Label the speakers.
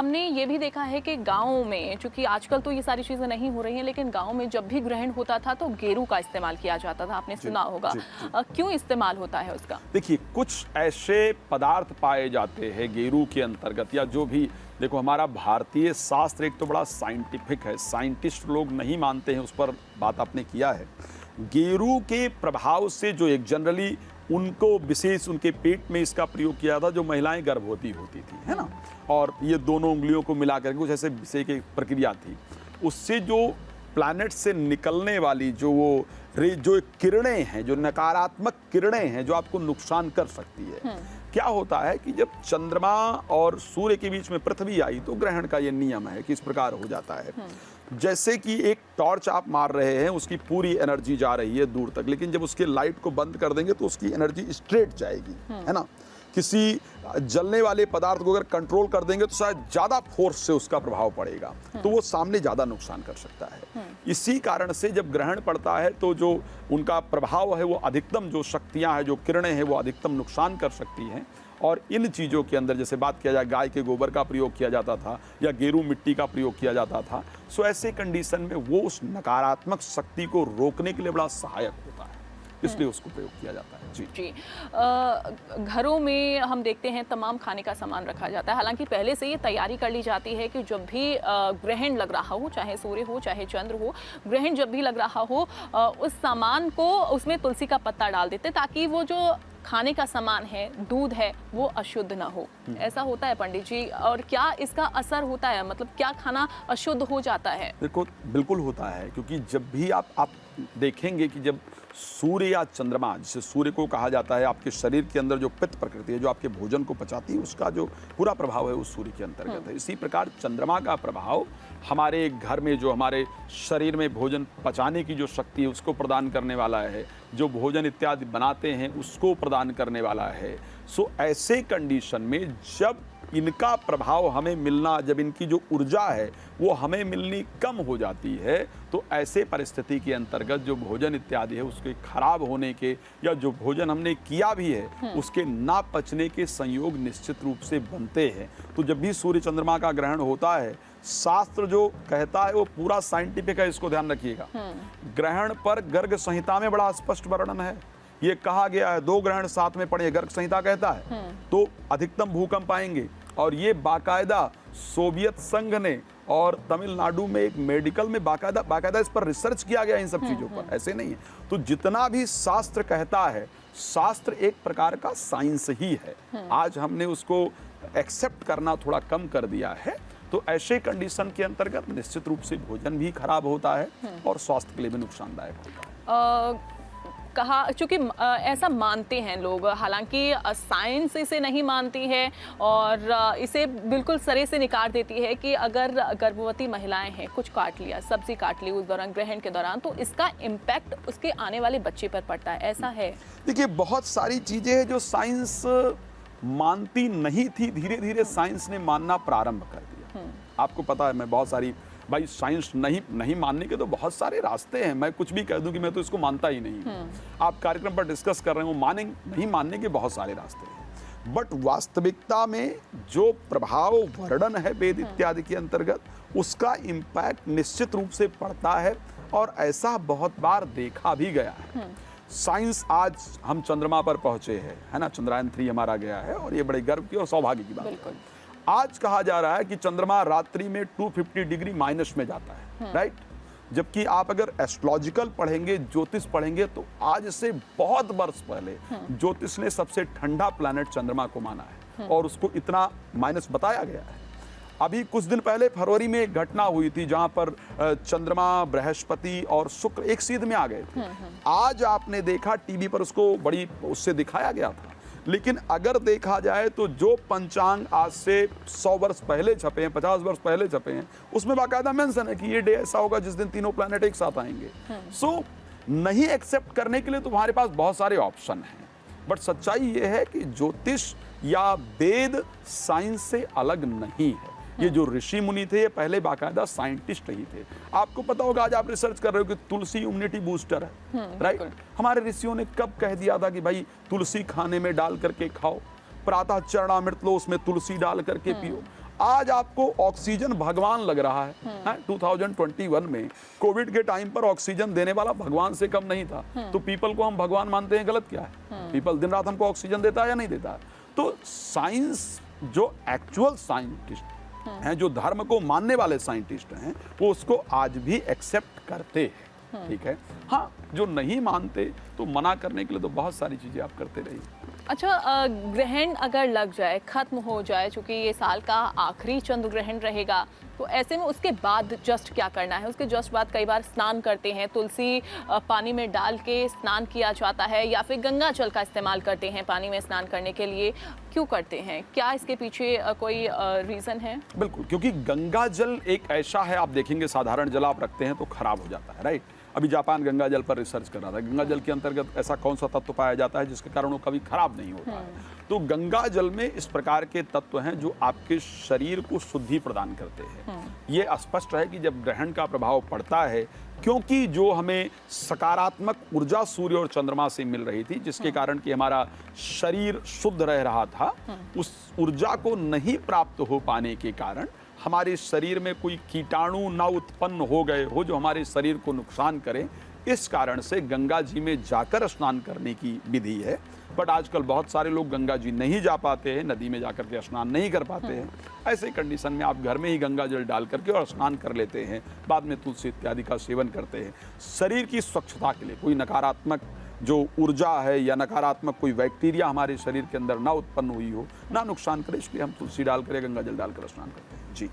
Speaker 1: हमने ये भी देखा है कि गाँव में, चूँकि आजकल तो ये सारी चीज़ें नहीं हो रही हैं, लेकिन गाँव में जब भी ग्रहण होता था तो गेरू का इस्तेमाल किया जाता था, आपने सुना होगा। क्यों इस्तेमाल होता है उसका?
Speaker 2: देखिए, कुछ ऐसे पदार्थ पाए जाते हैं गेरू के अंतर्गत, या जो भी, देखो हमारा भारतीय शास्त्र एक तो बड़ा साइंटिफिक है, साइंटिस्ट लोग नहीं मानते हैं, उस पर बात आपने किया है। गेरू के प्रभाव से जो एक जनरली उनको विशेष उनके पेट में इसका प्रयोग किया था, जो महिलाएं गर्भवती होती थी, है ना, और ये दोनों उंगलियों को मिलाकर कुछ ऐसे विषय की प्रक्रिया थी, उससे जो प्लैनेट से निकलने वाली जो वो जो किरणें हैं, जो नकारात्मक किरणें हैं, जो आपको नुकसान कर सकती है। क्या होता है कि जब चंद्रमा और सूर्य के बीच में पृथ्वी आई तो ग्रहण का ये नियम है कि इस प्रकार हो जाता है। जैसे कि एक टॉर्च आप मार रहे हैं, उसकी पूरी एनर्जी जा रही है दूर तक, लेकिन जब उसके लाइट को बंद कर देंगे तो उसकी एनर्जी स्ट्रेट जाएगी, है ना। किसी जलने वाले पदार्थ को अगर कंट्रोल कर देंगे तो शायद ज़्यादा फोर्स से उसका प्रभाव पड़ेगा, तो वो सामने ज़्यादा नुकसान कर सकता है। इसी कारण से जब ग्रहण पड़ता है तो जो उनका प्रभाव है वो अधिकतम, जो शक्तियाँ हैं, जो किरणें हैं, वो अधिकतम नुकसान कर सकती हैं। और इन चीज़ों के अंदर जैसे बात किया जाए, गाय के गोबर का प्रयोग किया जाता था या गेरू मिट्टी का प्रयोग किया जाता था, सो ऐसे कंडीशन में वो उस नकारात्मक शक्ति को रोकने के लिए बड़ा सहायक होता है, इसलिए उसको प्रयोग किया जाता है। जी
Speaker 1: घरों में हम देखते हैं तमाम खाने का सामान रखा जाता है, हालांकि पहले से ये तैयारी कर ली जाती है कि जब भी ग्रहण लग रहा हो, चाहे सूर्य हो चाहे चंद्र हो, ग्रहण जब भी लग रहा हो, उस सामान को उसमें तुलसी का पत्ता डाल देते ताकि वो जो खाने का सामान है, दूध है, वो अशुद्ध ना हो। ऐसा होता है पंडित जी, और क्या इसका असर होता है, मतलब क्या खाना अशुद्ध हो जाता है?
Speaker 2: देखो, बिल्कुल होता है, क्योंकि जब भी आप देखेंगे कि जब सूर्य या चंद्रमा, जिसे सूर्य को कहा जाता है, आपके शरीर के अंदर जो पित्त प्रकृति है, जो आपके भोजन को पचाती है, उसका जो पूरा प्रभाव है उस सूर्य के अंतर्गत है। इसी प्रकार चंद्रमा का प्रभाव हमारे घर में, जो हमारे शरीर में भोजन पचाने की जो शक्ति है उसको प्रदान करने वाला है, जो भोजन इत्यादि बनाते हैं उसको प्रदान करने वाला है। सो ऐसे कंडीशन में जब इनका प्रभाव हमें मिलना, जब इनकी जो ऊर्जा है वो हमें मिलनी कम हो जाती है, तो ऐसे परिस्थिति के अंतर्गत जो भोजन इत्यादि है उसके खराब होने के, या जो भोजन हमने किया भी है उसके ना पचने के संयोग निश्चित रूप से बनते हैं। तो जब भी सूर्य चंद्रमा का ग्रहण होता है, शास्त्र जो कहता है वो पूरा साइंटिफिक है, इसको ध्यान रखिएगा। ग्रहण पर गर्ग संहिता में बड़ा स्पष्ट वर्णन है, ये कहा गया है 2 ग्रहण साथ में पड़े, गर्ग संहिता कहता है, तो अधिकतम भूकंप आएंगे। और ये बाकायदा सोवियत संघ ने और तमिलनाडु में एक मेडिकल में बाकायदा इस पर रिसर्च किया गया, इन सब चीज़ों पर, ऐसे नहीं है। तो जितना भी शास्त्र कहता है, शास्त्र एक प्रकार का साइंस ही है। आज हमने उसको एक्सेप्ट करना थोड़ा कम कर दिया है, तो ऐसे कंडीशन के अंतर्गत निश्चित रूप से भोजन भी खराब होता है और स्वास्थ्य के लिए भी नुकसानदायक होता है।
Speaker 1: कहा, चूँकि ऐसा मानते हैं लोग, हालांकि साइंस इसे नहीं मानती है और इसे बिल्कुल सरे से निकाल देती है कि अगर गर्भवती महिलाएं हैं, कुछ काट लिया, सब्जी काट ली उस दौरान, ग्रहण के दौरान, तो इसका इम्पैक्ट उसके आने वाले बच्चे पर पड़ता है, ऐसा है?
Speaker 2: देखिए, बहुत सारी चीज़ें हैं जो साइंस मानती नहीं थी, धीरे धीरे साइंस ने मानना प्रारंभ कर दिया। आपको पता है, मैं बहुत सारी, भाई साइंस नहीं मानने के तो बहुत सारे रास्ते हैं, मैं कुछ भी कह दूं कि मैं तो इसको मानता ही नहीं। आप कार्यक्रम पर डिस्कस कर रहे हो, नहीं मानने के बहुत सारे रास्ते हैं, बट वास्तविकता में जो प्रभाव वर्णन है वेद इत्यादि के अंतर्गत, उसका इम्पैक्ट निश्चित रूप से पड़ता है, और ऐसा बहुत बार देखा भी गया है। साइंस, आज हम चंद्रमा पर पहुंचे हैं, है ना, चंद्रयान 3 हमारा गया है, और ये बड़े गर्व की और सौभाग्य की बात है। आज कहा जा रहा है कि चंद्रमा रात्रि में 250 डिग्री माइनस में जाता है, राइट। जबकि आप अगर एस्ट्रोलॉजिकल पढ़ेंगे, ज्योतिष पढ़ेंगे, तो आज से बहुत वर्ष पहले ज्योतिष ने सबसे ठंडा प्लैनेट चंद्रमा को माना है, और उसको इतना माइनस बताया गया है। अभी कुछ दिन पहले फरवरी में एक घटना हुई थी जहां पर चंद्रमा, बृहस्पति और शुक्र एक सीध में आ गए थे। आज आपने देखा टीवी पर उसको बड़ी उससे दिखाया गया था, लेकिन अगर देखा जाए तो जो पंचांग आज से 100 वर्ष पहले छपे हैं, 50 वर्ष पहले छपे हैं, उसमें बाकायदा मेंशन है कि ये डे ऐसा होगा जिस दिन तीनों प्लैनेट एक साथ आएंगे। सो नहीं एक्सेप्ट करने के लिए तो हमारे पास बहुत सारे ऑप्शन हैं, बट सच्चाई ये है कि ज्योतिष या वेद साइंस से अलग नहीं है। ये जो ऋषि मुनि थे, ये पहले बाकायदा साइंटिस्ट ही थे। आपको पता होगा, आज आप रिसर्च कर रहे हो कि तुलसी इम्यूनिटी बूस्टर है, राइट। हमारे ऋषियों ने कब कह दिया था कि भाई तुलसी खाने में डाल करके खाओ, प्रातः चरणामृत लो, उसमें तुलसी डाल करके पियो। आज आपको ऑक्सीजन भगवान लग रहा है, 2021 में कोविड के टाइम पर ऑक्सीजन देने वाला भगवान से कम नहीं था। तो पीपल को हम भगवान मानते हैं, गलत क्या है? पीपल दिन रात हमको ऑक्सीजन देता है या नहीं देता है? तो साइंस, जो एक्चुअल साइंटिस्ट हैं, जो धर्म को मानने वाले साइंटिस्ट हैं, वो उसको आज भी एक्सेप्ट करते हैं। ठीक है, हाँ, जो नहीं मानते तो मना करने के लिए तो बहुत सारी चीजें आप करते रहिए।
Speaker 1: अच्छा, ग्रहण अगर लग जाए, खत्म हो जाए, चूंकि ये साल का आखिरी चंद्र ग्रहण रहेगा, तो ऐसे में उसके बाद जस्ट क्या करना है? उसके जस्ट बाद कई बार स्नान करते हैं, तुलसी पानी में डाल के स्नान किया जाता है, या फिर गंगा जल का इस्तेमाल करते हैं पानी में स्नान करने के लिए। क्यों करते हैं? क्या इसके पीछे कोई रीज़न है?
Speaker 2: बिल्कुल, क्योंकि गंगा जल एक ऐसा है, आप देखेंगे साधारण जल आप रखते हैं तो खराब हो जाता है, राइट? अभी जापान गंगा जल पर रिसर्च कर रहा था। गंगा जल के अंतर्गत ऐसा कौन सा तत्व पाया जाता है जिसके कारण वो कभी खराब नहीं होता है। तो गंगा जल में इस प्रकार के तत्व हैं जो आपके शरीर को शुद्धि प्रदान करते हैं। ये स्पष्ट है कि जब ग्रहण का प्रभाव पड़ता है, क्योंकि जो हमें सकारात्मक ऊर्जा सूर्य और चंद्रमा से मिल रही थी, जिसके कारण कि हमारा शरीर शुद्ध रह रहा था, उस ऊर्जा को नहीं प्राप्त हो पाने के कारण हमारे शरीर में कोई कीटाणु ना उत्पन्न हो गए हो जो हमारे शरीर को नुकसान करें। इस कारण से गंगा जी में जाकर स्नान करने की विधि है। बट आजकल बहुत सारे लोग गंगा जी नहीं जा पाते हैं, नदी में जाकर के स्नान नहीं कर पाते हैं। ऐसे कंडीशन में आप घर में ही गंगा जल डाल करके और स्नान कर लेते हैं, बाद में तुलसी इत्यादि का सेवन करते हैं। शरीर की स्वच्छता के लिए कोई नकारात्मक जो ऊर्जा है या नकारात्मक कोई बैक्टीरिया हमारे शरीर के अंदर ना उत्पन्न हुई हो, ना नुकसान करे, इसलिए हम तुलसी डालकर या गंगा जल डालकर स्नान करते हैं। जी।